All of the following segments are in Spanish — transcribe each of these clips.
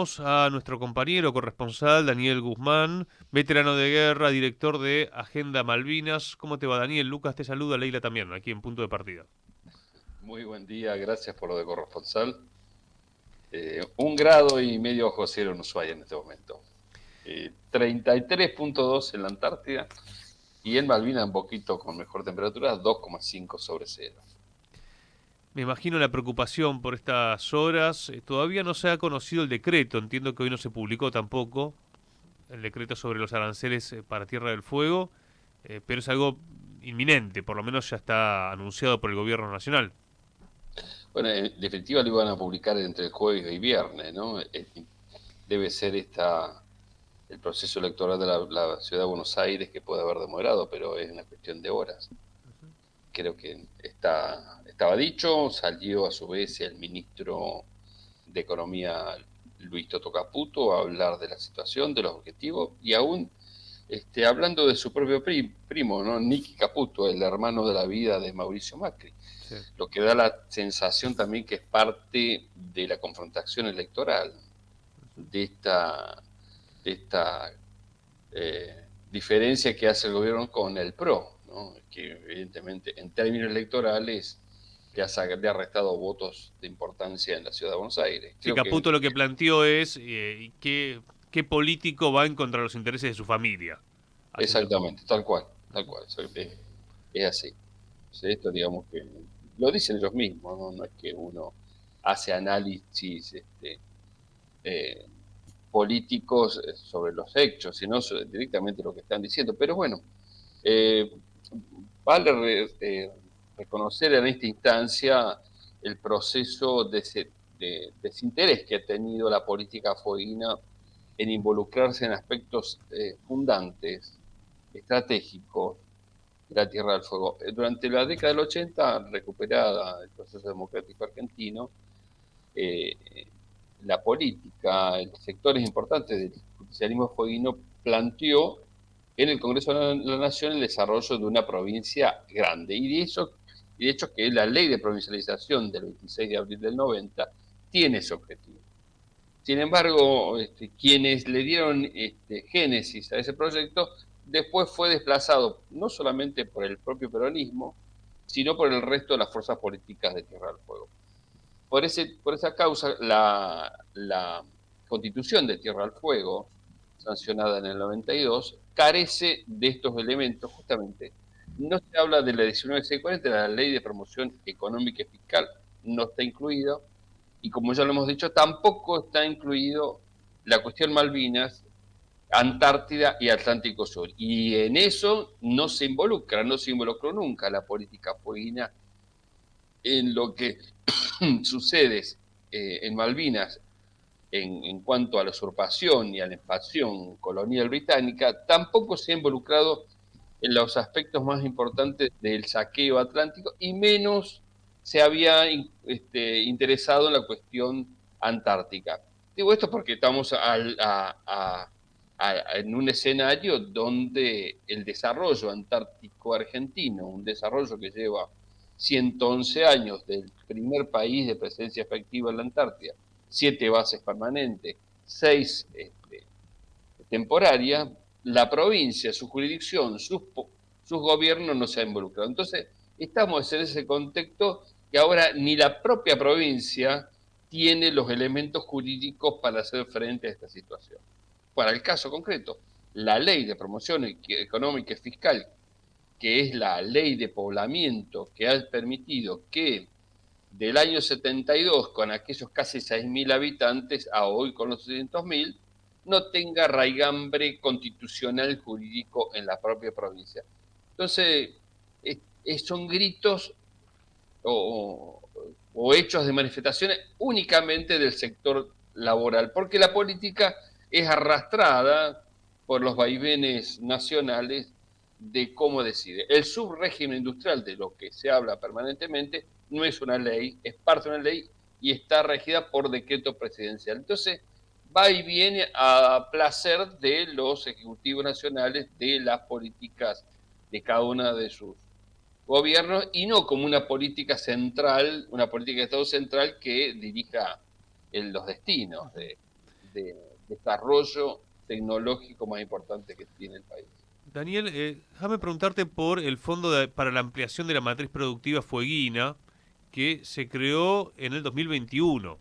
saludamos a nuestro compañero corresponsal Daniel Guzmán, veterano de guerra, director de Agenda Malvinas. ¿Cómo te va, Daniel? Lucas te saluda, Leila también, aquí en Punto de Partida. Muy buen día, gracias por lo de corresponsal. 1,5 grados bajo cero en Ushuaia en este momento. 33,2 en la Antártida y en Malvinas un poquito con mejor temperatura, 2,5 sobre cero. Me imagino la preocupación por estas horas. Todavía no se ha conocido el decreto, entiendo que hoy no se publicó tampoco el decreto sobre los aranceles para Tierra del Fuego, pero es algo inminente, por lo menos ya está anunciado por el gobierno nacional. Bueno, en definitiva lo iban a publicar entre el jueves y viernes, ¿no? Debe ser el proceso electoral de la ciudad de Buenos Aires que puede haber demorado, pero es una cuestión de horas. Creo que estaba dicho, salió a su vez el ministro de Economía Luis Toto Caputo a hablar de la situación, de los objetivos y aún hablando de su propio primo, ¿no? Nicky Caputo, el hermano de la vida de Mauricio Macri, Sí. lo que da la sensación también que es parte de la confrontación electoral, de esta diferencia que hace el gobierno con el PRO, ¿no? Que evidentemente en términos electorales le ha restado votos de importancia en la ciudad de Buenos Aires. Sí, Creo que Caputo lo que planteó es qué político va en contra de los intereses de su familia. Haciendo. exactamente, tal cual, es así. Esto digamos que lo dicen ellos mismos, ¿no? No es que uno hace análisis eh, políticos sobre los hechos, sino directamente lo que están diciendo. Pero bueno, eh, vale reconocer en esta instancia el proceso de desinterés que ha tenido la política fueguina en involucrarse en aspectos fundantes, estratégicos de la Tierra del Fuego. Durante la década del 80, recuperada el proceso democrático argentino, eh, la política, sectores importantes del justicialismo fueguino planteó en el Congreso de la Nación el desarrollo de una provincia grande. Y de hecho que la ley de provincialización del 26 de abril del 90 tiene ese objetivo. Sin embargo, quienes le dieron génesis a ese proyecto después fue desplazado no solamente por el propio peronismo, sino por el resto de las fuerzas políticas de Tierra del Fuego. Por esa causa, la constitución de Tierra del Fuego, sancionada en el 92, carece de estos elementos justamente. No se habla de la 19640, la ley de promoción económica y fiscal, no está incluida, y como ya lo hemos dicho, tampoco está incluido la cuestión Malvinas, Antártida y Atlántico Sur. Y en eso no se involucró nunca la política fueguina en lo que sucede en Malvinas en cuanto a la usurpación y a la expansión colonial británica, tampoco se ha involucrado en los aspectos más importantes del saqueo atlántico y menos se había interesado en la cuestión antártica. Digo esto porque estamos en un escenario donde el desarrollo antártico argentino, un desarrollo que lleva 111 años del primer país de presencia efectiva en la Antártida, 7 bases permanentes, 6 temporarias, la provincia, su jurisdicción, sus gobiernos no se han involucrado. Entonces, estamos en ese contexto que ahora ni la propia provincia tiene los elementos jurídicos para hacer frente a esta situación. Para el caso concreto, la ley de promoción económica y fiscal, que es la ley de poblamiento que ha permitido que del año 72, con aquellos casi 6.000 habitantes, a hoy con los 600.000, no tenga raigambre constitucional jurídico en la propia provincia. Entonces, son gritos o, o hechos de manifestaciones únicamente del sector laboral, porque la política es arrastrada por los vaivenes nacionales de cómo decide. El subrégimen industrial de lo que se habla permanentemente no es una ley, es parte de una ley y está regida por decreto presidencial. Entonces, va y viene a placer de los ejecutivos nacionales de las políticas de cada una de sus gobiernos y no como una política central, una política de Estado central que dirija los destinos de desarrollo tecnológico más importante que tiene el país. Daniel, déjame preguntarte por el Fondo para la Ampliación de la Matriz Productiva Fueguina, que se creó en el 2021.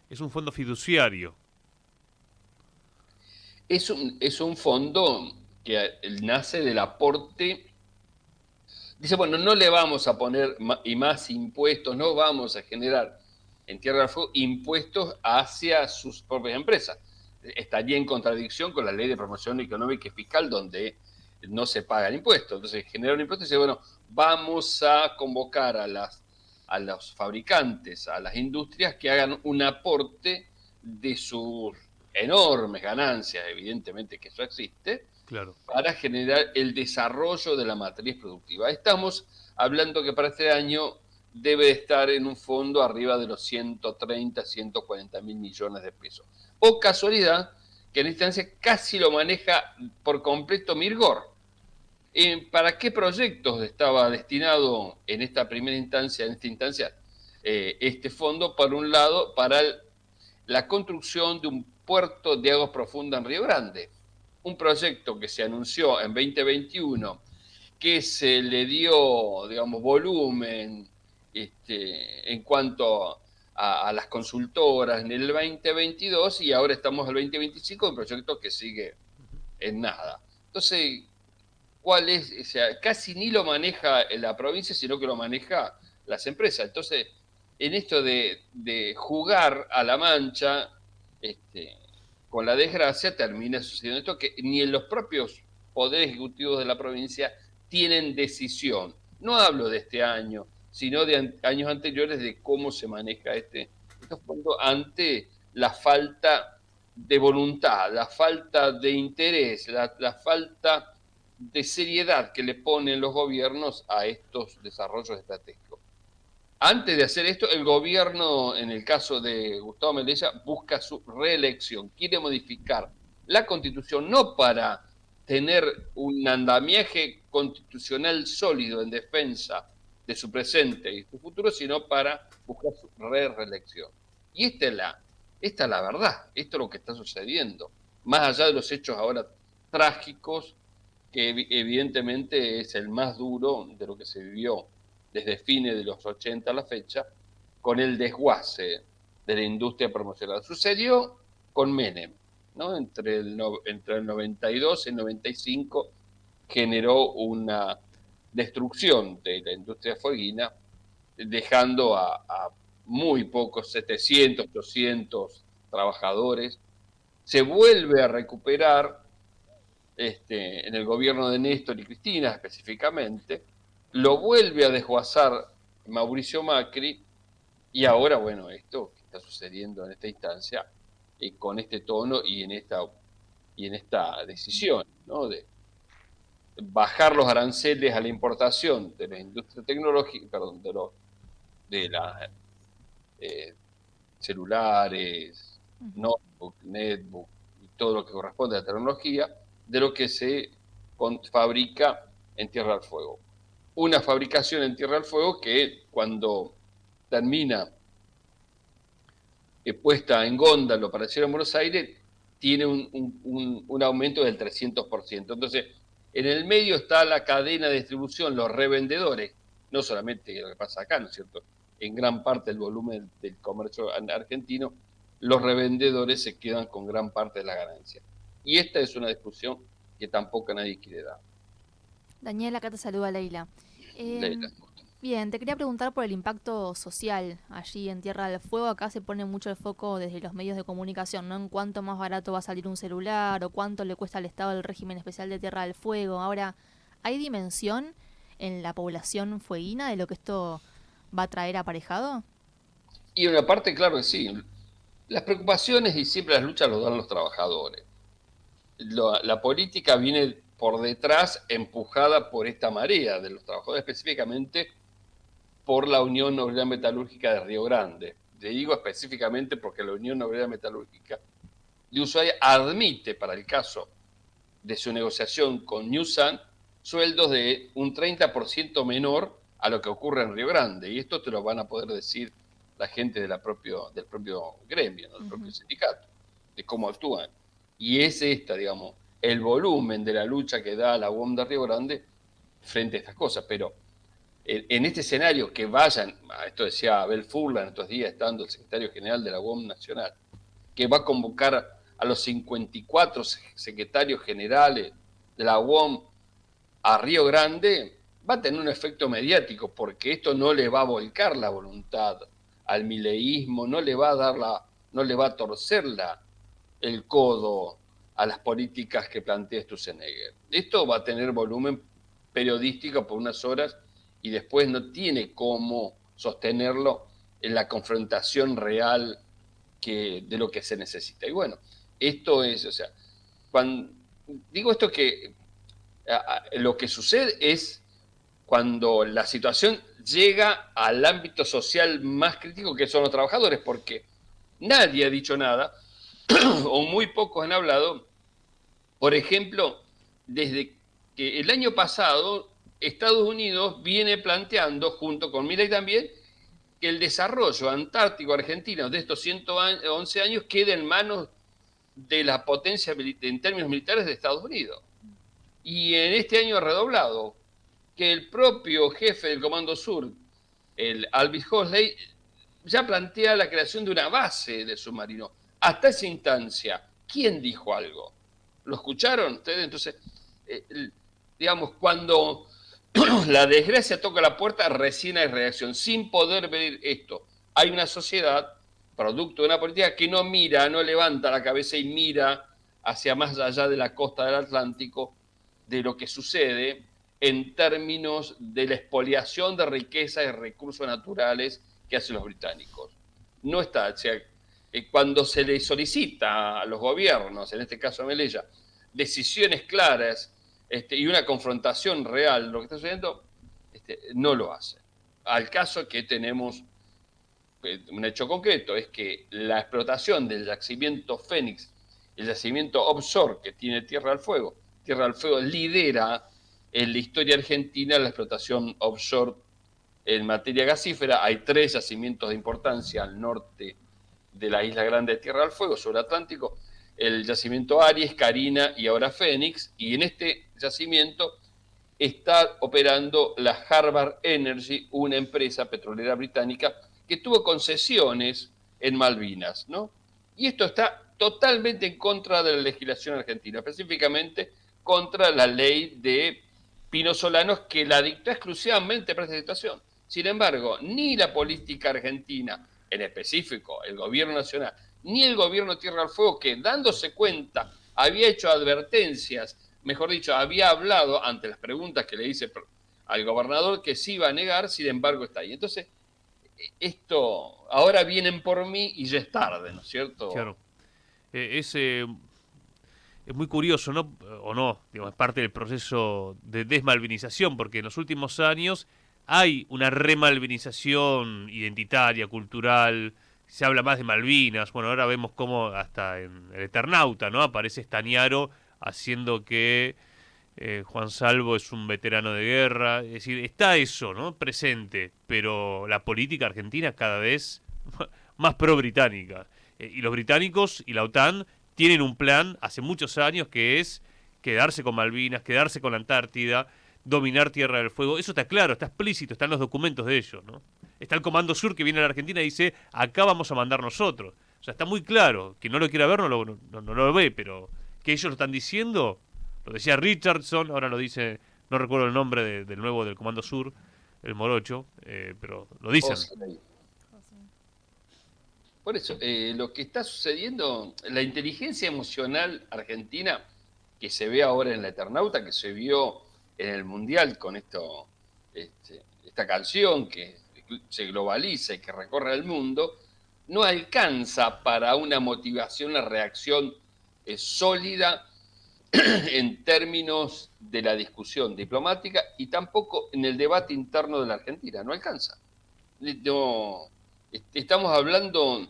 Es un fondo fiduciario. Es un fondo que nace del aporte. Dice, bueno, no le vamos a poner y más impuestos, no vamos a generar en Tierra del Fuego impuestos hacia sus propias empresas. Estaría en contradicción con la ley de promoción económica y fiscal, donde no se pagan impuestos. Entonces, genera un impuesto y dice, bueno, vamos a convocar a los fabricantes, a las industrias que hagan un aporte de sus enormes ganancias, evidentemente que eso existe, Claro. para generar el desarrollo de la matriz productiva. Estamos hablando que para este año debe estar en un fondo arriba de los 130, 140 mil millones de pesos. O casualidad, que en esta instancia casi lo maneja por completo Mirgor. ¿Para qué proyectos estaba destinado en esta primera instancia, este fondo? Por un lado, para la construcción de un puerto de aguas profundas en Río Grande, un proyecto que se anunció en 2021, que se le dio, digamos, volumen en cuanto a las consultoras en el 2022 y ahora estamos en el 2025, un proyecto que sigue en nada. Entonces, ¿cuál es? O sea, casi ni lo maneja la provincia, sino que lo maneja las empresas. Entonces, en esto de jugar a la mancha, con la desgracia, termina sucediendo esto que ni en los propios poderes ejecutivos de la provincia tienen decisión. No hablo de este año, sino de años anteriores de cómo se maneja estos fondos ante la falta de voluntad, la falta de interés, la falta de seriedad que le ponen los gobiernos a estos desarrollos estratégicos. Antes de hacer esto, el gobierno, en el caso de Gustavo Melella, busca su reelección, quiere modificar la constitución no para tener un andamiaje constitucional sólido en defensa de su presente y su futuro, sino para buscar su reelección. Y esta es la verdad, esto es lo que está sucediendo, más allá de los hechos ahora trágicos, que evidentemente es el más duro de lo que se vivió desde fines de los 80 a la fecha, con el desguace de la industria promocional. Sucedió con Menem, ¿no? Entre el 92 y el 95 generó una destrucción de la industria fueguina, dejando a muy pocos, 700, 800 trabajadores. Se vuelve a recuperar en el gobierno de Néstor y Cristina específicamente, lo vuelve a desguazar Mauricio Macri y ahora, bueno, esto que está sucediendo en esta instancia, con este tono y en esta decisión, ¿no? De bajar los aranceles a la importación de la industria tecnológica, perdón, de las celulares, notebook, netbook y todo lo que corresponde a la tecnología, de lo que se fabrica en Tierra del Fuego. Una fabricación en Tierra del Fuego que cuando termina puesta en góndalo para hacer en Buenos Aires, tiene un aumento del 300%. Entonces, en el medio está la cadena de distribución, los revendedores, no solamente lo que pasa acá, ¿no es cierto? En gran parte del volumen del comercio argentino, los revendedores se quedan con gran parte de la ganancia. Y esta es una discusión que tampoco nadie quiere dar. Daniel, acá te saluda Leila. Leila. Bien, te quería preguntar por el impacto social allí en Tierra del Fuego. Acá se pone mucho el foco desde los medios de comunicación, ¿no? En cuánto más barato va a salir un celular o cuánto le cuesta al Estado el régimen especial de Tierra del Fuego. Ahora, ¿hay dimensión en la población fueguina de lo que esto va a traer aparejado? Y una parte, claro que sí. Las preocupaciones y siempre las luchas los dan los trabajadores. La política viene por detrás empujada por esta marea de los trabajadores, específicamente por la Unión Obrera Metalúrgica de Río Grande. Le digo específicamente porque la Unión Obrera Metalúrgica de Ushuaia admite, para el caso de su negociación con Newsan, sueldos de un 30% menor a lo que ocurre en Río Grande. Y esto te lo van a poder decir la gente del propio gremio, ¿no? Del propio sindicato. de cómo actúan. Y es digamos, el volumen de la lucha que da la UOM de Río Grande frente a estas cosas. Pero en este escenario que vayan, esto decía Abel Furlan en estos días, estando el secretario general de la UOM Nacional, que va a convocar a los 54 secretarios generales de la UOM a Río Grande, va a tener un efecto mediático, porque esto no le va a volcar la voluntad al mileísmo, no le va a torcer el codo a las políticas que plantea Sturzenegger. Esto va a tener volumen periodístico por unas horas y después no tiene cómo sostenerlo en la confrontación real de lo que se necesita. Y bueno, esto es, o sea, cuando digo esto que lo que sucede es cuando la situación llega al ámbito social más crítico, que son los trabajadores, porque nadie ha dicho nada, o muy pocos han hablado, por ejemplo, desde que el año pasado Estados Unidos viene planteando, junto con Milei también, que el desarrollo antártico argentino de estos 111 años quede en manos de la potencia en términos militares de Estados Unidos. Y en este año ha redoblado, que el propio jefe del Comando Sur, el Alvis Hosley, ya plantea la creación de una base de submarinos. Hasta esa instancia, ¿quién dijo algo? ¿Lo escucharon ustedes? Entonces, digamos, cuando la desgracia toca la puerta, recién hay reacción, sin poder ver esto. Hay una sociedad, producto de una política, que no mira, no levanta la cabeza y mira hacia más allá de la costa del Atlántico de lo que sucede en términos de la expoliación de riquezas y recursos naturales que hacen los británicos. No está, o sea, cuando se le solicita a los gobiernos, en este caso a Melella, decisiones claras y una confrontación real de lo que está sucediendo, no lo hace. Al caso que tenemos un hecho concreto, es que la explotación del yacimiento Fénix, el yacimiento offshore que tiene Tierra del Fuego lidera en la historia argentina la explotación offshore en materia gasífera. Hay 3 yacimientos de importancia al norte de la isla grande de Tierra del Fuego, sobre el Atlántico, el yacimiento Aries, Carina y ahora Fénix, y en este yacimiento está operando la Harvard Energy, una empresa petrolera británica que tuvo concesiones en Malvinas, ¿no? Y esto está totalmente en contra de la legislación argentina, específicamente contra la ley de Pino Solanos, que la dictó exclusivamente para esta situación. Sin embargo, ni la política argentina, en específico el gobierno nacional, ni el gobierno de Tierra del Fuego, que dándose cuenta había hecho advertencias, mejor dicho, había hablado ante las preguntas que le hice al gobernador que se iba a negar, sin embargo está ahí. Entonces, esto, ahora vienen por mí y ya es tarde, ¿no es cierto? Claro. Es muy curioso, ¿no? O no, digamos, es parte del proceso de desmalvinización, porque en los últimos años hay una remalvinización identitaria, cultural, se habla más de Malvinas. Bueno, ahora vemos cómo hasta en el Eternauta, ¿no? Aparece Stañaro haciendo que Juan Salvo es un veterano de guerra. Es decir, está eso, ¿no? Presente, pero la política argentina cada vez más pro-británica. Y los británicos y la OTAN tienen un plan hace muchos años que es quedarse con Malvinas, quedarse con la Antártida, dominar Tierra del Fuego. Eso está claro, está explícito, está en los documentos de ellos, ¿no? Está el Comando Sur que viene a la Argentina y dice, acá vamos a mandar nosotros. O sea, está muy claro. Quien no lo quiera ver no lo ve, pero que ellos lo están diciendo, lo decía Richardson, ahora lo dice, no recuerdo el nombre del nuevo del Comando Sur, el morocho, pero lo dicen. Por eso, lo que está sucediendo, la inteligencia emocional argentina, que se ve ahora en la Eternauta, que se vio en el Mundial con esta canción que se globaliza y que recorre el mundo, no alcanza para una motivación, una reacción sólida en términos de la discusión diplomática y tampoco en el debate interno de la Argentina, no alcanza. No, estamos hablando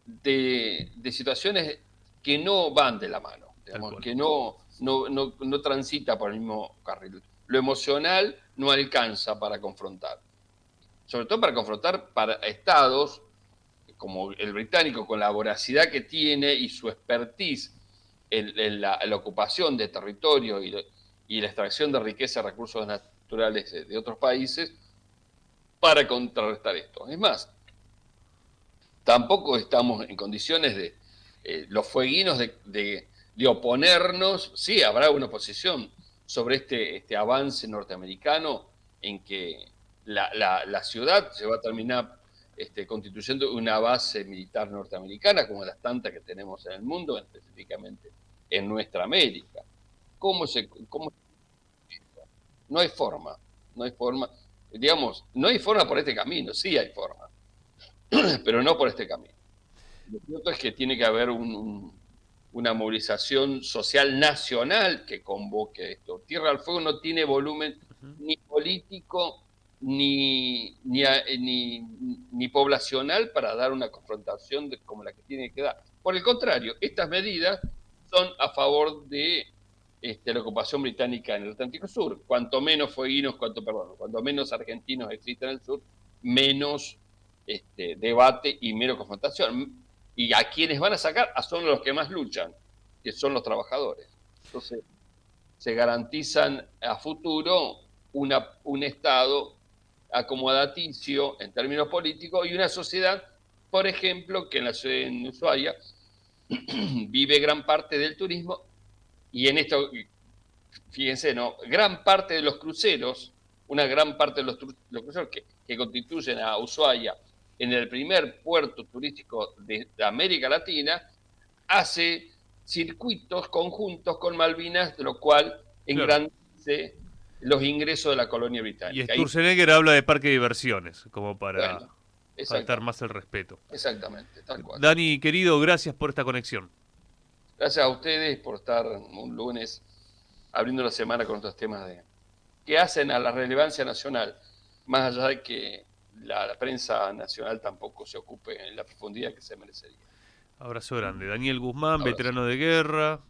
de situaciones que no van de la mano, digamos, que no transita por el mismo carril. Lo emocional no alcanza para confrontar, sobre todo para confrontar para estados como el británico, con la voracidad que tiene y su expertise en la ocupación de territorio y la extracción de riqueza y recursos naturales de otros países, para contrarrestar esto. Es más, tampoco estamos en condiciones de los fueguinos de oponernos. Sí, habrá una oposición sobre este avance norteamericano en que la ciudad se va a terminar constituyendo una base militar norteamericana, como las tantas que tenemos en el mundo, específicamente en nuestra América. ¿Cómo? No hay forma, no hay forma. Digamos, no hay forma por este camino, sí hay forma, pero no por este camino. Lo cierto es que tiene que haber una movilización social nacional que convoque esto. Tierra del Fuego no tiene volumen ni político ni poblacional para dar una confrontación como la que tiene que dar. Por el contrario, estas medidas son a favor de la ocupación británica en el Atlántico Sur. Cuanto menos fueguinos, cuanto menos argentinos existen en el sur, menos debate y menos confrontación. Y a quienes van a sacar son los que más luchan, que son los trabajadores. Entonces, se garantizan a futuro un Estado acomodaticio en términos políticos y una sociedad, por ejemplo, que en Ushuaia vive gran parte del turismo, y en esto, fíjense, ¿no? Gran parte de los cruceros, una gran parte de los cruceros que constituyen a Ushuaia en el primer puerto turístico de América Latina, hace circuitos conjuntos con Malvinas, de lo cual engrandece los ingresos de la colonia británica. Y Sturzenegger habla de parque de diversiones, como para faltar más el respeto. Exactamente, tal cual. Dani, querido, gracias por esta conexión. Gracias a ustedes por estar un lunes abriendo la semana con estos temas que hacen a la relevancia nacional, más allá de que la prensa nacional tampoco se ocupe en la profundidad que se merecería. Abrazo grande. Daniel Guzmán, veterano de guerra,